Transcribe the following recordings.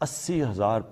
80,000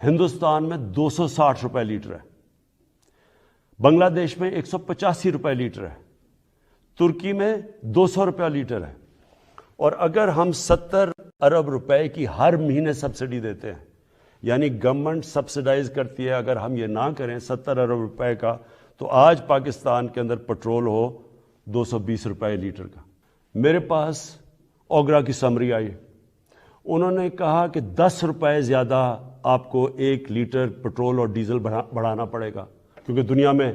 ہندوستان میں 260 روپے لیٹر ہے، بنگلہ دیش میں 185 روپے لیٹر ہے، ترکی میں 200 روپے لیٹر ہے، اور اگر ہم 70 ارب روپے کی ہر مہینے سبسڈی دیتے ہیں، یعنی گورنمنٹ سبسڈائز کرتی ہے، اگر ہم یہ نہ کریں 70 ارب روپے کا، تو آج پاکستان کے اندر پٹرول ہو 220 روپے لیٹر کا۔ میرے پاس اوگرا کی سمری آئی، انہوں نے کہا کہ 10 روپے زیادہ آپ کو 1 لیٹر پٹرول اور ڈیزل بڑھانا پڑے گا، کیونکہ دنیا میں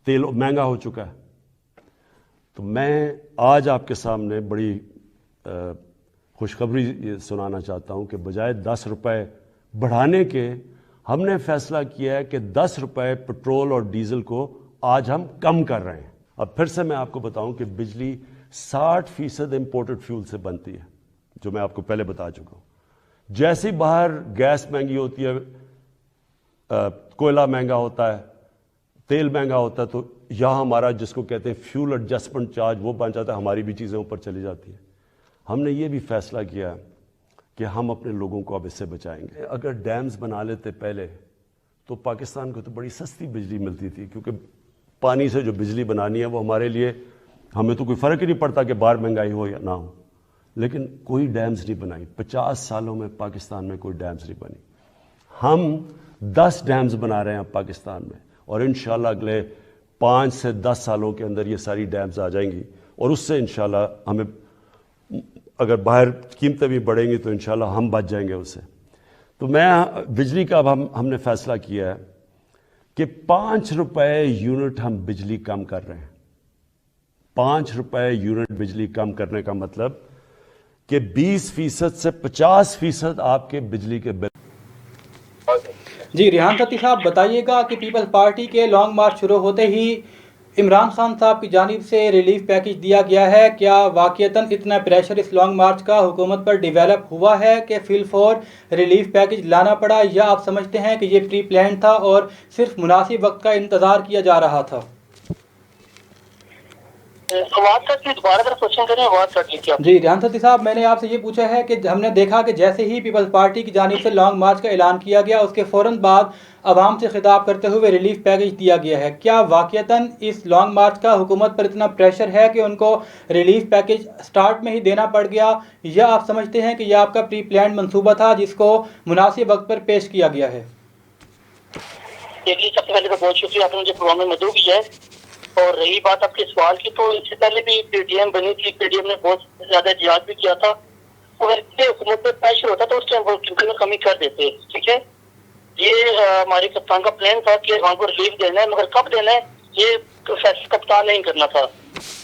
تیل مہنگا ہو چکا ہے۔ تو میں آج آپ کے سامنے بڑی خوشخبری یہ سنانا چاہتا ہوں کہ بجائے 10 روپے بڑھانے کے، ہم نے فیصلہ کیا ہے کہ 10 روپے پٹرول اور ڈیزل کو آج ہم کم کر رہے ہیں۔ اب پھر سے میں آپ کو بتاؤں کہ بجلی 60% امپورٹڈ فیول سے بنتی ہے، جو میں آپ کو پہلے بتا چکا ہوں۔ جیسی باہر گیس مہنگی ہوتی ہے، کوئلہ مہنگا ہوتا ہے، تیل مہنگا ہوتا ہے، تو یہاں ہمارا جس کو کہتے ہیں فیول ایڈجسٹمنٹ چارج وہ بن جاتا ہے، ہماری بھی چیزیں اوپر چلی جاتی ہیں۔ ہم نے یہ بھی فیصلہ کیا کہ ہم اپنے لوگوں کو اب اس سے بچائیں گے۔ اگر ڈیمز بنا لیتے پہلے تو پاکستان کو تو بڑی سستی بجلی ملتی تھی، کیونکہ پانی سے جو بجلی بنانی ہے وہ ہمارے لیے، ہمیں تو کوئی فرق ہی نہیں پڑتا کہ باہر مہنگائی ہو یا نہ ہو، لیکن کوئی ڈیمز نہیں بنائی۔ 50 سالوں میں پاکستان میں کوئی ڈیمز نہیں بنی۔ ہم 10 ڈیمز بنا رہے ہیں اب پاکستان میں، اور انشاءاللہ اگلے 5 سے 10 سالوں کے اندر یہ ساری ڈیمز آ جائیں گی، اور اس سے انشاءاللہ ہمیں، اگر باہر قیمتیں بھی بڑھیں گی تو انشاءاللہ ہم بچ جائیں گے اس سے۔ تو میں بجلی کا اب ہم نے فیصلہ کیا ہے کہ 5 روپے یونٹ ہم بجلی کم کر رہے ہیں۔ 5 روپے یونٹ بجلی کم کرنے کا مطلب کہ 20% سے 50% آپ کے بجلی کے بل۔ جی ریحان ستی صاحب، بتائیے گا کہ پیپلز پارٹی کے لانگ مارچ شروع ہوتے ہی عمران خان صاحب کی جانب سے ریلیف پیکج دیا گیا ہے، کیا واقعتاً اتنا پریشر اس لانگ مارچ کا حکومت پر ڈیولپ ہوا ہے کہ فی الفور ریلیف پیکج لانا پڑا، یا آپ سمجھتے ہیں کہ یہ پری پلان تھا اور صرف مناسب وقت کا انتظار کیا جا رہا تھا؟ جی ریحان ستی صاحب، میں نے آپ سے یہ پوچھا ہے کہ ہم نے دیکھا کہ جیسے ہی پیپلز پارٹی کی جانب سے لانگ مارچ کا اعلان کیا گیا، اس کے فوراً بعد عوام سے خطاب کرتے ہوئے ریلیف پیکج دیا گیا ہے، کیا واقعتاً اس لانگ مارچ کا حکومت پر اتنا پریشر ہے کہ ان کو ریلیف پیکج سٹارٹ میں ہی دینا پڑ گیا، یا آپ سمجھتے ہیں کہ یہ آپ کا پری پلان منصوبہ تھا جس کو مناسب وقت پر پیش کیا گیا ہے؟ دیکھیے، سب سے پہلے تو بہت شکریہ، آپ نے مجھے پروگرام میں مدعو کیا ہے۔ اور رہی بات آپ کے سوال کی، تو اس سے پہلے بھی پی ڈی ایم بنی تھی، پی ڈی ایم نے بہت زیادہ احتجاج بھی کیا تھا، اور اس سے حکومت پہ پریشر ہوتا تھا، اس ٹائم وہ قیمتوں میں کمی کر دیتے، ٹھیک ہے۔ یہ ہمارے کپتان کا پلان تھا کہ وہاں کو ریلیف دینا ہے، مگر کب دینا ہے یہ فیصلہ کپتان نہیں کرنا تھا۔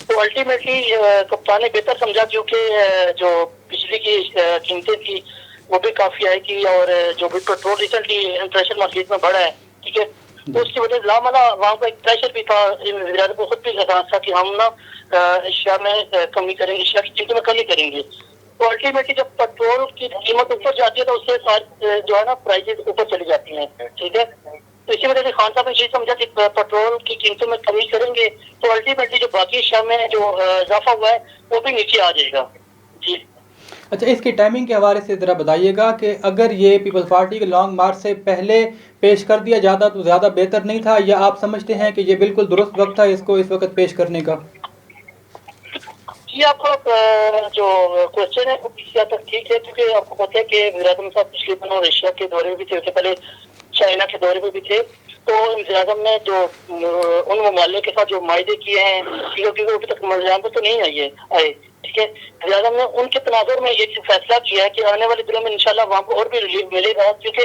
تو الٹیمیٹلی کپتان نے بہتر سمجھا، کیونکہ جو بجلی کی قیمتیں تھی وہ بھی کافی آئی تھی، اور جو بھی پیٹرول ریسنٹلی انٹرنیشنل مارکیٹ میں بڑھا ہے، ٹھیک ہے، تو اس کی وجہ سے لاملا وہاں کا ایک پریشر بھی تھا، وزارت کو خود بھی احساس تھا کہ ہم نا اشیاء میں کمی کریں گے، اشیاء کی قیمتوں میں کمی کریں گے۔ تو الٹیمیٹلی جب پیٹرول کی قیمت اوپر جاتی ہے تو اس سے جو ہے نا پرائزز اوپر چلی جاتی ہیں، ٹھیک ہے۔ تو اسی وجہ سے خان صاحب نے یہ سمجھا کہ پیٹرول کی قیمتوں میں کمی کریں گے تو الٹیمیٹلی جو باقی اشیاء میں جو اضافہ ہوا ہے وہ بھی نیچے آ جائے گا۔ جی اچھا، اس کی ٹائمنگ کے حوالے سے ذرا بتائیے گا کہ اگر یہ پیپلز پارٹی کے لانگ مارچ سے پہلے پیش کر دیا جاتا تو زیادہ بہتر نہیں تھا، یا آپ سمجھتے ہیں کہ یہ بالکل درست وقت تھا اس کو اس وقت پیش کرنے کا؟ جی، آپ کا جو کوشچن ہے وہ کسی حد تک ٹھیک ہے، کیونکہ آپ کو پتہ ہے کہ وزیراعظم صاحب پچھلے دنوں ایشیا کے دورے میں بھی تھے، اس سے پہلے چائنا کے دورے میں بھی تھے، تو وزیراعظم نے جو ان ممالک کے ساتھ جو معاہدے کیے ہیں، کیونکہ ابھی تک ملزام تو نہیں آئے، ٹھیک ہے، وزیراعظم نے ان کے تناظر میں یہ فیصلہ کیا ہے کہ آنے والے دنوں میں انشاءاللہ وہاں کو اور بھی ریلیف ملے گا، کیونکہ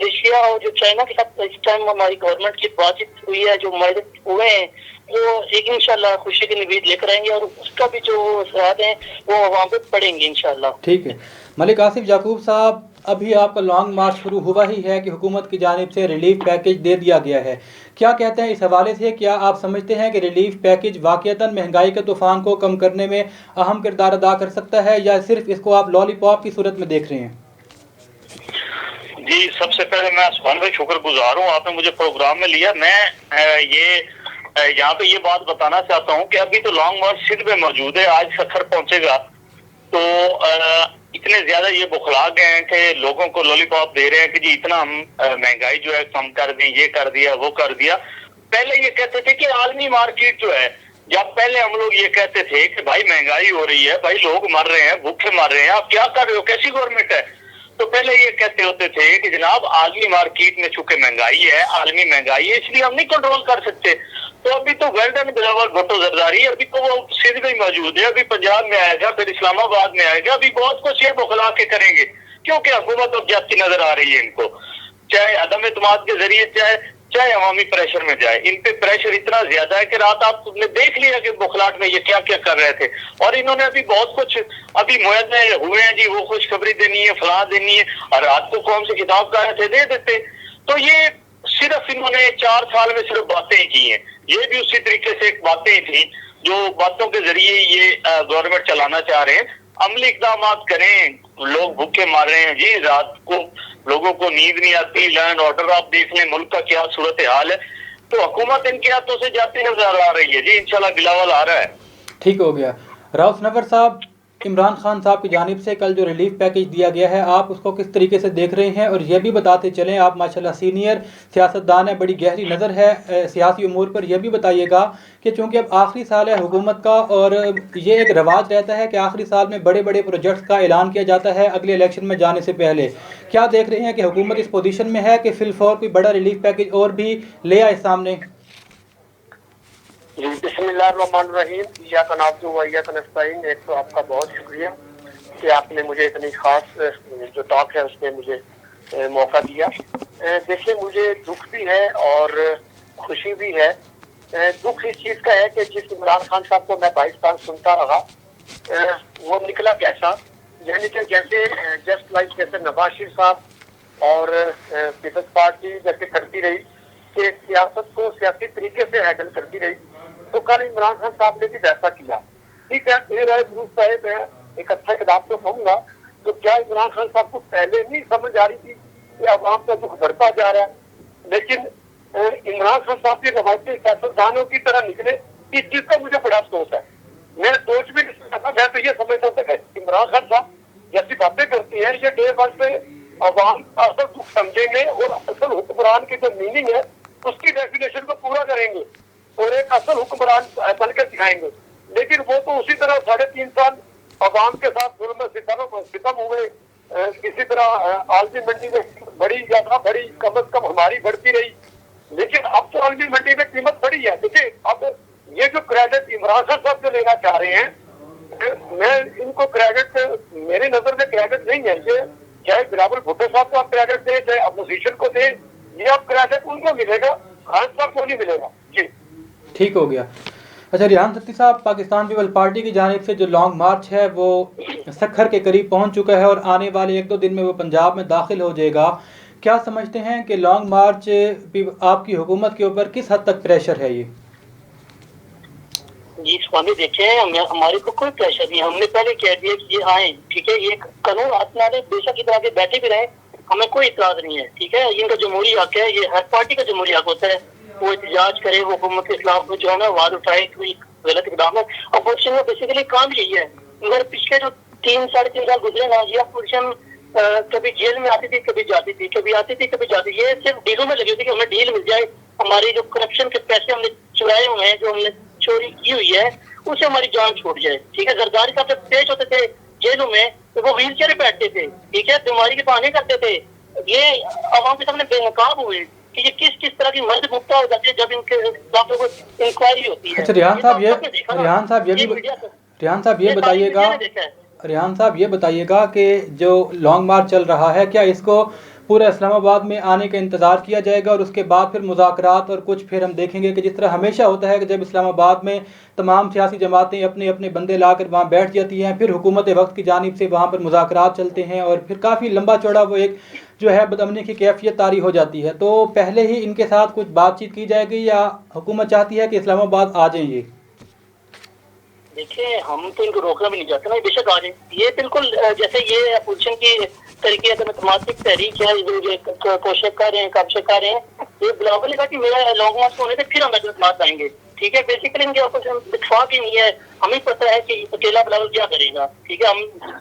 ایشیا اور جو چائنا کے ساتھ اس ٹائم ہماری گورنمنٹ کی بات چیت ہوئی ہے، جو معاہدے ہوئے ہیں وہ ایک انشاءاللہ خوشی کی نوید لے کر آئیں گے، اور اس کا بھی جو اثرات ہیں وہ وہاں پہ پڑیں گے انشاءاللہ۔ ٹھیک ہے، ملک آصف یعقوب صاحب، ابھی آپ کا لانگ مارچ شروع ہوا ہی ہے کہ حکومت کی جانب سے ریلیف پیکج دے دیا گیا ہے، کیا کہتے ہیں اس حوالے سے؟ کیا آپ سمجھتے ہیں کہ ریلیف پیکج واقعتاً مہنگائی کے طوفان کو کم کرنے میں اہم کردار ادا کر سکتا ہے، یا صرف اس کو آپ لالی پاپ کی صورت میں دیکھ رہے ہیں؟ جی، سب سے پہلے میں سبحان بھائی شکر گزار ہوں، آپ نے مجھے پروگرام میں لیا۔ میں یہاں پہ یہ بات بتانا چاہتا ہوں کہ ابھی تو لانگ مارچ سندھ میں موجود ہے، آج سکھر پہنچے گا، تو اتنے زیادہ یہ بخلا گئے ہیں کہ لوگوں کو لولی پاپ دے رہے ہیں کہ جی اتنا ہم مہنگائی جو ہے کم کر دیں، یہ کر دیا وہ کر دیا. پہلے یہ کہتے تھے کہ عالمی مارکیٹ جو ہے، جب پہلے ہم لوگ یہ کہتے تھے کہ بھائی مہنگائی ہو رہی ہے، بھائی لوگ مر رہے ہیں، بھوکے مر رہے ہیں، آپ کیا کر رہے ہو، کیسی گورنمنٹ ہے؟ تو پہلے یہ کہتے ہوتے تھے کہ جناب عالمی مارکیٹ میں چونکہ مہنگائی ہے، عالمی مہنگائی ہے، اس لیے ہم نہیں کنٹرول کر سکتے. تو ابھی تو گولڈن بلاول بھٹو زرداری ابھی تو وہ سندھ میں موجود ہے، ابھی پنجاب میں آئے گا، پھر اسلام آباد میں آئے گا، ابھی بہت کچھ یہ بخلا کے کریں گے کیونکہ حکومت اب جاتی نظر آ رہی ہے ان کو، چاہے عدم اعتماد کے ذریعے چاہے عوامی پریشر میں جائے. ان پہ پریشر اتنا زیادہ ہے کہ رات آپ نے دیکھ لیا کہ بخلاٹ میں یہ کیا کیا کر رہے تھے. اور انہوں نے ابھی بہت کچھ ابھی معاہدے ہوئے ہیں جی، وہ خوشخبری دینی ہے، فلاں دینی ہے، اور رات کو قوم سے کتاب کہہ رہے تھے دے دیتے. تو یہ صرف انہوں نے 4 سال میں صرف باتیں ہی کی ہیں. یہ بھی اسی طریقے سے ایک باتیں تھیں جو باتوں کے ذریعے یہ گورنمنٹ چلانا چاہ رہے ہیں. عملی اقدامات کریں، لوگ بھوکے مار رہے ہیں جی، رات کو لوگوں کو نیند نہیں آتی، لینڈ آرڈر آپ دیکھ لیں ملک کا کیا صورتحال ہے. تو حکومت ان کے ہاتھوں سے جاتی نظر آ رہی ہے جی. انشاءاللہ بلاول آ رہا ہے. ٹھیک ہو گیا. راؤس نور صاحب، عمران خان صاحب کی جانب سے کل جو ریلیف پیکیج دیا گیا ہے، آپ اس کو کس طریقے سے دیکھ رہے ہیں؟ اور یہ بھی بتاتے چلیں، آپ ماشاءاللہ سینئر سیاستدان ہیں، بڑی گہری نظر ہے سیاسی امور پر، یہ بھی بتائیے گا کہ چونکہ اب آخری سال ہے حکومت کا اور یہ ایک رواج رہتا ہے کہ آخری سال میں بڑے بڑے پروجیکٹس کا اعلان کیا جاتا ہے اگلے الیکشن میں جانے سے پہلے، کیا دیکھ رہے ہیں کہ حکومت اس پوزیشن میں ہے کہ فی الفور کوئی بڑا ریلیف پیکیج اور بھی لے آئے سامنے؟ بسم اللہ الرحمن الرحیم. ایاک نعبد و ایاک نستعین. ایک تو آپ کا بہت شکریہ کہ آپ نے مجھے اتنی خاص جو ٹاک ہے اس میں مجھے موقع دیا. دیکھیں، مجھے دکھ بھی ہے اور خوشی بھی ہے. دکھ اس چیز کا ہے کہ جس عمران خان صاحب کو میں 22 سال سنتا رہا، وہ نکلا کیسا، یعنی کہ جیسے جسٹ لائک جیسے نواز شریف صاحب اور پیپلز پارٹی جیسے کرتی رہی کہ سیاست کو سیاسی طریقے سے ہینڈل کرتی رہی، تو کل عمران خان صاحب نے بھی ویسا کیا. ٹھیک ہے، میرا صاحب میں ایک اچھا کتاب تو کہوں گا، تو کیا عمران خان صاحب کو پہلے نہیں سمجھ آ رہی تھی کہ عوام کا دکھ بڑھتا جا رہا ہے؟ لیکن عمران خان صاحب کے روایتی سیاستدانوں کی طرح نکلے، اس چیز کا مجھے بڑا افسوس ہے. میں سوچ بھی نہیں سکتا. میں تو یہ سمجھتا ہوں کہ عمران خان صاحب جیسی باتیں کرتی ہیں، یہ ڈے ون سے عوام کا اصل دکھ سمجھیں گے اور اصل حکمران کی جو میننگ ہے اس کی ڈیفینیشن کو پورا کریں گے اور ایک اصل حکمران بن کے دکھائیں گے. لیکن وہ تو اسی طرح 3.5 سال عوام کے ساتھ ظلم ستم ہوئے. اسی طرح عالمی منڈی میں بڑی یا نہ بڑی، کم از کم ہماری بڑھتی رہی. لیکن اب تو عالمی منڈی میں قیمت بڑھی ہے. دیکھیں، اب یہ جو کریڈٹ عمران خان صاحب جو لینا چاہ رہے ہیں، میں ان کو کریڈٹ، میری نظر میں کریڈٹ نہیں ہے. یہ چاہے بلاول بھٹو صاحب کو آپ کریڈٹ دیں، چاہے اپوزیشن کو دیں، یہ اب کریڈٹ ان کو ملے گا، خان صاحب کو نہیں ملے گا. جی ٹھیک ہو گیا. اچھا، ریحان ستی صاحب، پاکستان پیپل پارٹی کی جانب سے جو لانگ مارچ ہے وہ سکھر کے قریب پہنچ چکا ہے اور آنے والے 1-2 دن میں وہ پنجاب میں داخل ہو جائے گا. کیا سمجھتے ہیں کہ لانگ مارچ آپ کی حکومت کے اوپر کس حد تک پریشر ہے؟ یہ جی سوامی، دیکھیں، ہمارے کو کوئی پریشر نہیں. ہم نے پہلے کہہ دیا کہ یہ آئیں، ٹھیک ہے، یہ قانون ہاتھ میں آنے، بے شک ادھر آگے بیٹھے بھی رہیں، ہمیں کوئی اعتراض نہیں ہے. ٹھیک ہے، ان کا جمہوری حق ہے، یہ ہر پارٹی کا جمہوری حق ہوتا ہے. وہ احتجاج کرے، وہ حکومت کے خلاف جو ہے نا آواز اٹھائے، کوئی غلط اقدام ہے. اپوزیشن کا بیسیکلی کام یہی ہے. مگر پچھلے جو 3-3.5 سال گزرے نا، یہ اپوزیشن کبھی جیل میں آتی تھی، کبھی جاتی تھی، کبھی آتی تھی، کبھی جاتی. یہ صرف ڈیلوں میں لگی ہوتی کہ ہمیں ڈیل مل جائے، ہماری جو کرپشن کے پیسے ہم نے چرائے ہوئے ہیں، جو ہم نے چوری کی ہوئی ہے، اسے ہماری جان چھوٹ جائے. ٹھیک ہے، زرداری صاحب جب پیش ہوتے تھے جیلوں میں تو وہ ویل چیئر بیٹھتے تھے. ٹھیک ہے، بیماری کے بہانے کرتے تھے. یہ عوام کے سامنے بے نقاب ہوئے کہ یہ کس طرح کی مرض مبتلا ہو جاتی ہے جب ان کے انکوائری ہوتی ہے. اچھا، ریحان صاحب یہ بتائیے گا کہ جو لانگ مارچ چل رہا ہے، کیا اس کو پورا اسلام آباد میں آنے کا انتظار کیا جائے گا اور اس کے بعد پھر مذاکرات اور کچھ پھر ہم دیکھیں گے کہ جس طرح ہمیشہ ہوتا ہے کہ جب اسلام آباد میں تمام سیاسی جماعتیں اپنے اپنے بندے لا کر وہاں بیٹھ جاتی ہیں، پھر حکومت وقت کی جانب سے وہاں پر مذاکرات چلتے ہیں اور پھر کافی لمبا چوڑا وہ ایک جو ہے بدامنی کی کیفیت طاری ہو جاتی ہے. تو پہلے ہی ان کے ساتھ کچھ بات چیت کی جائے گی یا حکومت چاہتی ہے کہ اسلام آباد آ جائیں؟ یہ دیکھیں، ہم تو ان کو روکنا بھی نہیں چاہتے نا، بے شک آ جائیں. یہ بالکل جیسے یہ اپوزیشن کی طریقے اعتماد تحریک ہے، کوشش کر رہے ہیں، کابشیں کر رہے ہیں. یہ بلاول نے کہا کہ میرا لانگ مارچ ہونے سے پھر ہم اعتماد آئیں گے. ٹھیک ہے. بیسیکلی ان کے آپس میں اتفاق ہی نہیں ہے. ہمیں پتہ ہے کہ اکیلا بلاول کیا کرے گا. ٹھیک ہے, ہم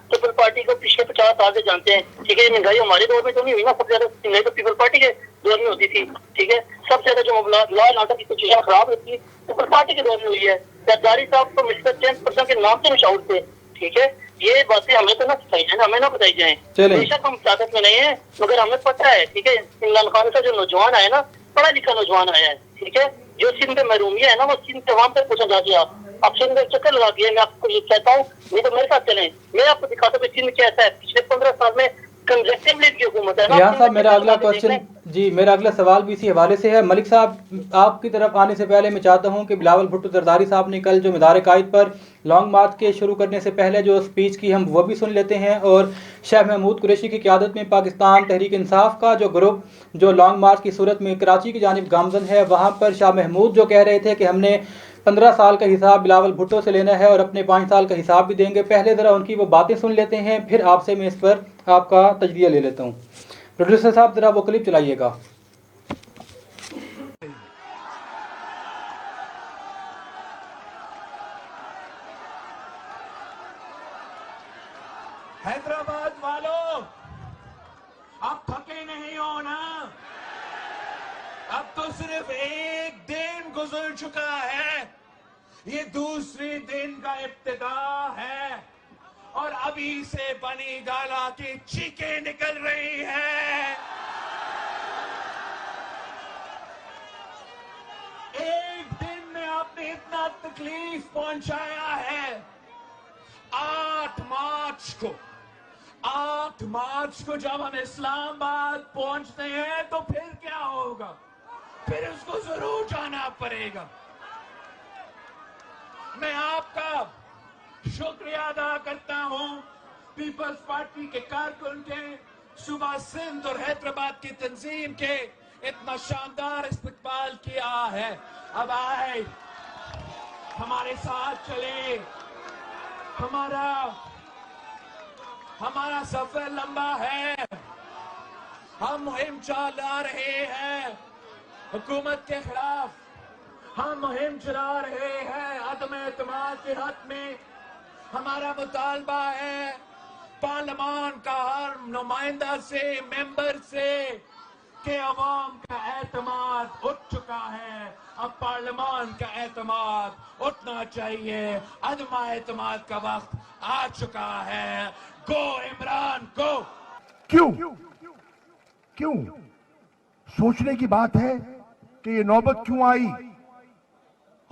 پیپل پارٹی کو پچھلے 50 سال سے جانتے ہیں. ٹھیک ہے, یہ مہنگائی ہمارے دور میں تو نہیں ہوئی نا, سب سے زیادہ مہنگائی تو پیپل پارٹی کے دور میں ہوتی تھی. ٹھیک ہے, سب سے زیادہ جو لا اینڈ آرڈر کی سچویشن خراب ہوتی ہے پیپل پارٹی کے دور میں ہوئی ہے. زرداری صاحب تو مسٹر 10% کے نام سے مشہور تھے. ٹھیک ہے, یہ باتیں ہمیں تو نہ بتائی جائیں, ہمیں نہ بتائی جائیں. بے شک ہم طاقت میں نہیں ہیں, مگر ہمیں پتہ ہے. ٹھیک ہے, عمران خان کا جو نوجوان آیا نا, پڑھا لکھا نوجوان آیا ہے. ٹھیک ہے, جو سندھ میں محرومیہ ہے نا, وہ سندھ کے وہاں پہ پوچھا جا کے آپ سندھ میں چکر لگا کے, میں آپ کو یہ کہتا ہوں, نہیں تو میرے ساتھ چلیں, میں آپ کو دکھاتا ہوں کہ سندھ کیسا ہے. پچھلے 15 سال میں کنزرویٹو کی حکومت ہے. ریحان صاحب, میرا اگلا کوشچن, جی میرا اگلا سوال بھی اسی حوالے سے ہے. ملک صاحب, آپ کی طرف آنے سے پہلے میں چاہتا ہوں کہ بلاول بھٹو زرداری صاحب نے کل جو مدار قائد پر لانگ مارچ کے شروع کرنے سے پہلے جو اسپیچ کی, ہم وہ بھی سن لیتے ہیں. اور شیخ محمود قریشی کی قیادت میں پاکستان تحریک انصاف کا جو گروپ جو لانگ مارچ کی صورت میں کراچی کی جانب گامزن ہے, وہاں پر شاہ محمود جو کہہ رہے تھے کہ ہم نے 15 سال کا حساب بلاول بھٹو سے لینا ہے اور اپنے 5 سال کا حساب بھی دیں گے. پہلے ذرا ان کی وہ باتیں سن لیتے ہیں, پھر آپ سے میں اس پر آپ کا تجزیہ لے لیتا ہوں. پروڈیوسر صاحب ذرا وہ کلپ چلائیے گا. حیدرآباد والوں, اب تھکے نہیں ہونا. اب تو صرف ایک دن گزر چکا ہے, یہ دوسرے دن کا ابتدا ہے, اور ابھی سے بنی گالا کی چیخیں نکل رہی ہیں. ایک دن میں آپ نے اتنا تکلیف پہنچایا ہے. 8 مارچ کو جب ہم اسلام آباد پہنچتے ہیں تو پھر کیا ہوگا؟ پھر اس کو ضرور جانا پڑے گا. میں آپ کا شکریہ ادا کرتا ہوں, پیپلز پارٹی کے کارکن کے, صوبہ سندھ اور حیدرآباد کی تنظیم کے اتنا شاندار استقبال کیا ہے. اب آئے ہمارے ساتھ چلے, ہمارا سفر لمبا ہے. ہم مہم چلا رہے ہیں حکومت کے خلاف, ہم مہم چلا رہے ہیں عدم اعتماد کے حق میں. ہمارا مطالبہ ہے پارلیمان کا ہر نمائندہ سے, ممبر سے, کہ عوام کا اعتماد اٹھ چکا ہے. اب پارلیمان کا اعتماد اٹھنا چاہیے. عدم اعتماد کا وقت آ چکا ہے. گو عمران گو. کیوں سوچنے کی بات ہے کہ یہ نوبت کیوں آئی.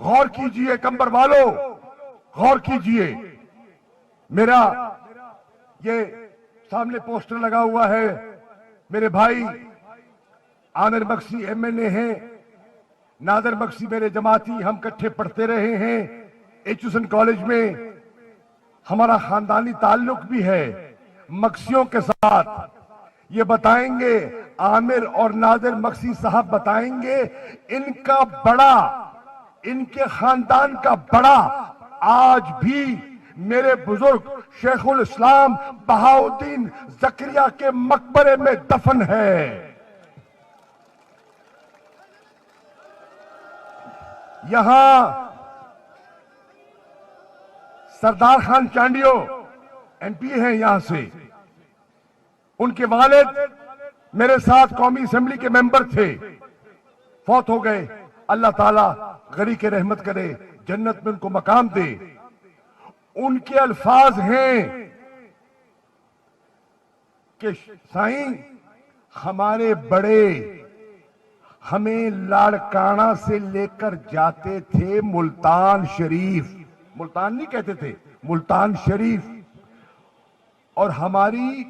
غور کیجئے کمبر والو, غور کیجئے. میرا یہ سامنے پوسٹر لگا ہوا ہے, میرے بھائی عامر بخشی ایم این اے ہیں, نادر بخشی میرے جماعتی, ہم کٹھے پڑھتے رہے ہیں ایچوسن کالج میں. ہمارا خاندانی تعلق بھی ہے مکسیوں کے ساتھ. یہ بتائیں گے, عامر اور نادر مکسی صاحب بتائیں گے, ان کا بڑا, ان کے خاندان کا بڑا آج بھی میرے بزرگ شیخ الاسلام بہاؤدین زکریا کے مقبرے میں دفن ہے. یہاں سردار خان چانڈیو ایم پی ہیں یہاں سے, ان کے والد میرے ساتھ قومی اسمبلی کے ممبر تھے, فوت ہو گئے. اللہ تعالیٰ غری کے رحمت کرے, جنت میں ان کو مقام دے. ان کے الفاظ ہیں کہ سائیں ہمارے بڑے ہمیں لاڑکانہ سے لے کر جاتے تھے ملتان شریف, ملتان نہیں کہتے تھے, ملتان شریف. اور ہماری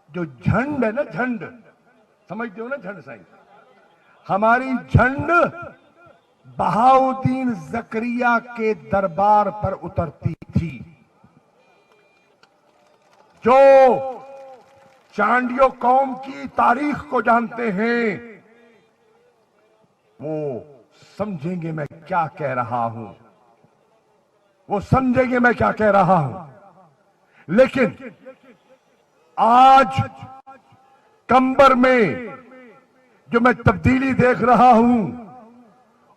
جو جھنڈ ہے نا, جھنڈ سمجھتے ہو نا, جھنڈ سائیں, ہماری جھنڈ بہاؤدین زکریا کے دربار پر اترتی تھی. جو چانڈیو قوم کی تاریخ کو جانتے ہیں وہ سمجھیں گے میں کیا کہہ رہا ہوں, وہ سمجھیں گے میں کیا کہہ رہا ہوں. لیکن آج کمبر میں جو میں تبدیلی دیکھ رہا ہوں,